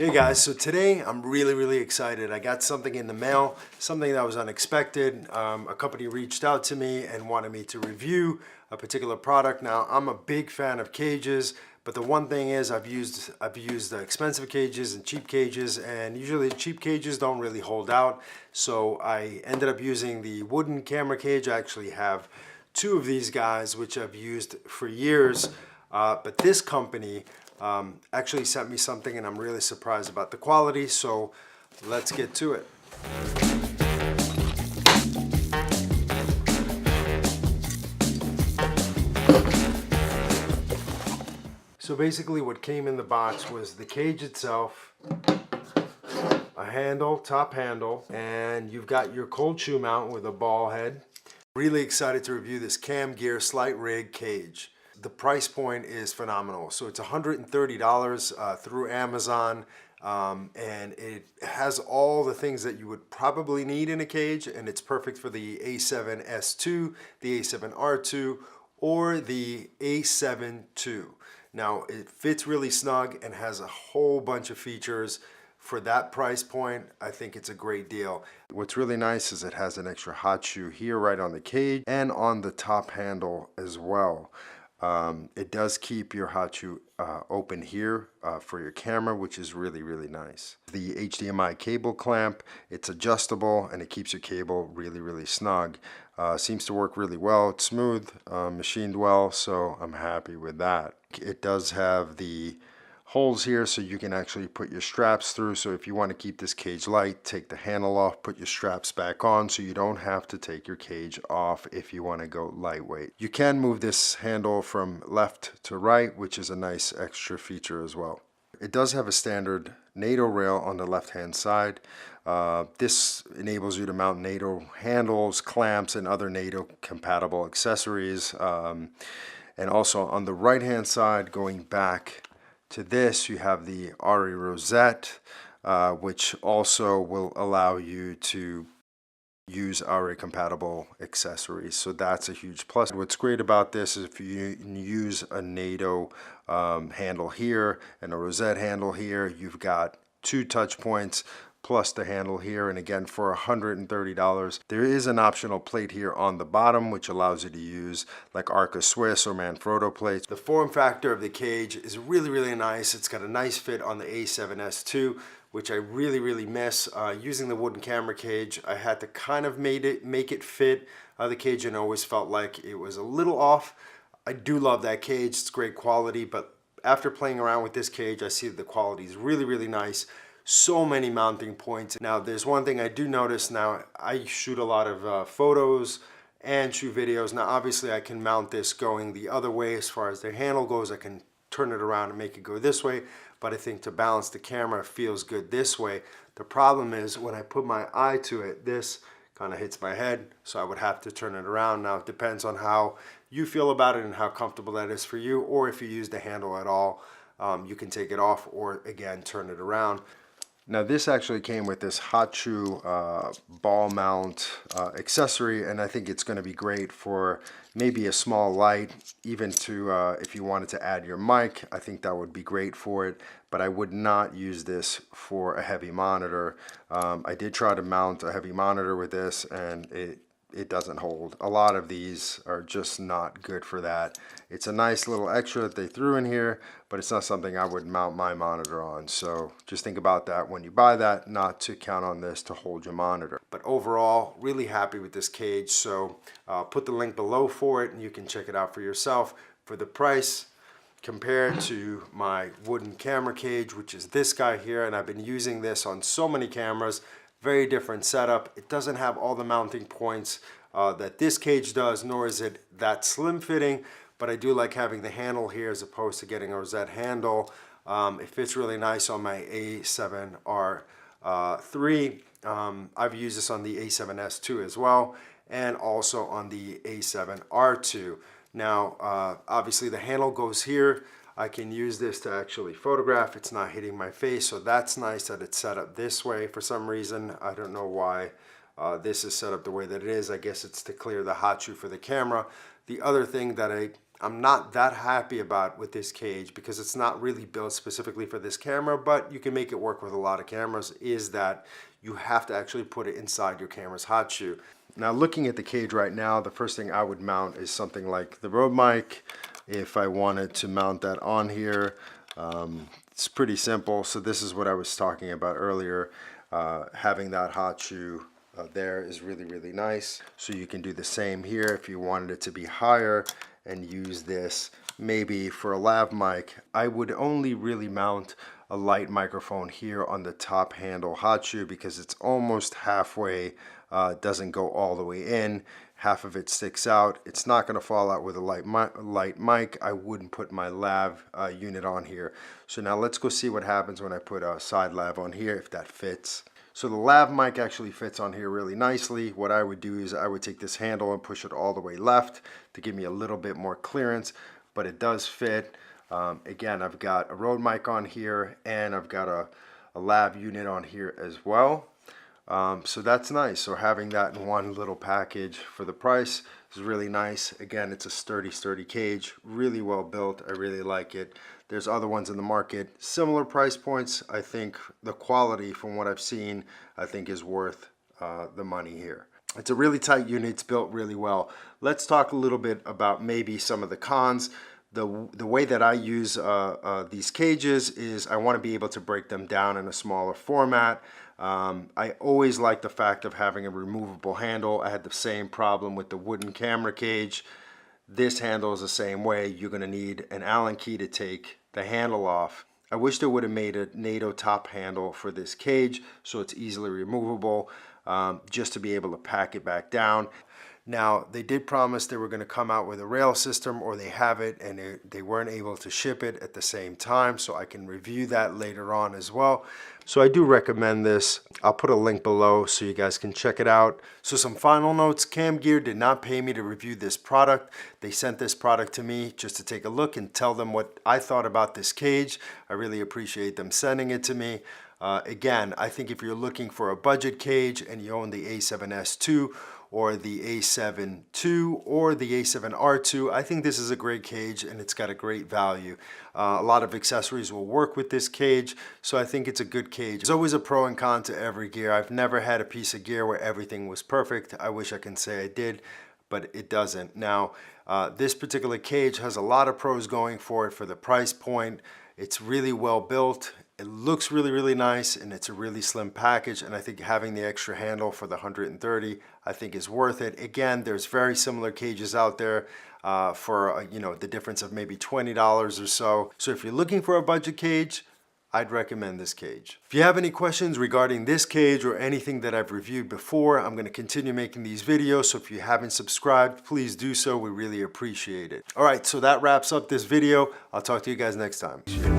Hey guys, so today I'm really excited. I got something in the mail, something that was unexpected. A company reached out to me and wanted me to review a particular product. Now I'm a big fan of cages, but the one thing is I've used expensive cages and cheap cages, and usually the cheap cages don't really hold out. So I ended up using the wooden camera cage. I actually have two of these guys, which I've used for years, but this company actually sent me something and I'm really surprised about the quality, so let's get to it. So basically what came in the box was the cage itself, a handle, top handle, and you've got your cold shoe mount with a ball head. Really excited to review this Cam Gear SlightRig cage. The price point is phenomenal. So it's $130 through Amazon, and it has all the things that you would probably need in a cage, and it's perfect for the A7S II, the A7R II, or the A7II. Now it fits really snug and has a whole bunch of features. For that price point, I think it's a great deal. What's really nice is it has an extra hot shoe here right on the cage and on the top handle as well. It does keep your hot shoe open here for your camera, which is really nice. The HDMI cable clamp, it's adjustable and it keeps your cable really snug. Seems to work really well. It's smooth, machined well, so I'm happy with that. It does have the holes here so you can actually put your straps through. So if you want to keep this cage light, take the handle off, put your straps back on, so you don't have to take your cage off if you want to go lightweight. You can move this handle from left to right, which is a nice extra feature as well. It does have a standard NATO rail on the left hand side. This enables you to mount NATO handles, clamps, and other NATO compatible accessories. And also on the right hand side, going back to this, you have the RII rosette, which also will allow you to use RII compatible accessories, so that's a huge plus. What's great about this is if you use a NATO handle here and a rosette handle here, you've got two touch points plus the handle here, and again for $130 there is an optional plate here on the bottom which allows you to use like Arca Swiss or Manfrotto plates. The form factor of the cage is really nice. It's got a nice fit on the A7S II, which I really miss. Using the wooden camera cage, I had to kind of make it fit the cage, and I always felt like it was a little off. I do love that cage, it's great quality, but after playing around with this cage I see that the quality is really nice. So many mounting points. Now there's one thing I do notice. Now I shoot a lot of photos and shoot videos. Now obviously I can mount this going the other way as far as the handle goes. I can turn it around and make it go this way, but I think to balance the camera it feels good this way. The problem is when I put my eye to it, this kind of hits my head, so I would have to turn it around. Now it depends on how you feel about it and how comfortable that is for you, or if you use the handle at all, you can take it off or again turn it around. Now this actually came with this hot shoe ball mount accessory, and I think it's going to be great for maybe a small light, even to if you wanted to add your mic. I think that would be great for it, but I would not use this for a heavy monitor. I did try to mount a heavy monitor with this and it doesn't hold. A lot of these are just not good for that. It's a nice little extra that they threw in here, but it's not something I would mount my monitor on. So just think about that when you buy that, not to count on this to hold your monitor. But overall, really happy with this cage. So I'll put the link below for it and you can check it out for yourself. For the price, compared to my wooden camera cage, which is this guy here, and I've been using this on so many cameras. Very different setup. It doesn't have all the mounting points that this cage does, nor is it that slim fitting, but I do like having the handle here as opposed to getting a rosette handle. It fits really nice on my A7RII. I've used this on the A7S II as well, and also on the A7R II. Now obviously the handle goes here. I can use this to actually photograph. It's not hitting my face, so that's nice that it's set up this way for some reason. I don't know why this is set up the way that it is. I guess it's to clear the hot shoe for the camera. The other thing that I'm not that happy about with this cage, because it's not really built specifically for this camera, but you can make it work with a lot of cameras, is that you have to actually put it inside your camera's hot shoe. Now, looking at the cage right now, the first thing I would mount is something like the Rode mic. If I wanted to mount that on here, it's pretty simple. So this is what I was talking about earlier. Having that hot shoe there is really, really nice. So you can do the same here if you wanted it to be higher and use this maybe for a lav mic. I would only really mount a light microphone here on the top handle hot shoe, because it's almost halfway, doesn't go all the way in. Half of it sticks out. It's not going to fall out with a light mic. I wouldn't put my lav unit on here. So now let's go see what happens when I put a side lav on here, if that fits. So the lav mic actually fits on here really nicely. What I would do is I would take this handle and push it all the way left to give me a little bit more clearance, but it does fit. Again, I've got a Rode mic on here, and I've got a lav unit on here as well. So that's nice. So having that in one little package for the price is really nice. Again, it's a sturdy cage, really well built. I really like it. There's other ones in the market, similar price points. I think the quality, from what I've seen, I think is worth the money here. It's a really tight unit. It's built really well. Let's talk a little bit about maybe some of the cons. The way that I use these cages is I want to be able to break them down in a smaller format. I always like the fact of having a removable handle. I had the same problem with the wooden camera cage. This handle is the same way. You're going to need an Allen key to take the handle off. I wish they would have made a NATO top handle for this cage so it's easily removable, just to be able to pack it back down. Now, they did promise they were going to come out with a rail system, or they have it, and they weren't able to ship it at the same time, so I can review that later on as well. So I do recommend this. I'll put a link below so you guys can check it out. So some final notes. Cam Gear did not pay me to review this product. They sent this product to me just to take a look and tell them what I thought about this cage. I really appreciate them sending it to me. Again, I think if you're looking for a budget cage and you own the A7S II or the A7II or the A7RII, I think this is a great cage, and it's got a great value. A lot of accessories will work with this cage, so I think it's a good cage. There's always a pro and con to every gear. I've never had a piece of gear where everything was perfect. I wish I can say I did, but it doesn't. Now, this particular cage has a lot of pros going for it for the price point. It's really well built. It looks really, really nice, and it's a really slim package, and I think having the extra handle for the 130, I think is worth it. Again, there's very similar cages out there for the difference of maybe $20 or so. So if you're looking for a budget cage, I'd recommend this cage. If you have any questions regarding this cage or anything that I've reviewed before, I'm going to continue making these videos. So if you haven't subscribed, please do so. We really appreciate it. All right, so that wraps up this video. I'll talk to you guys next time.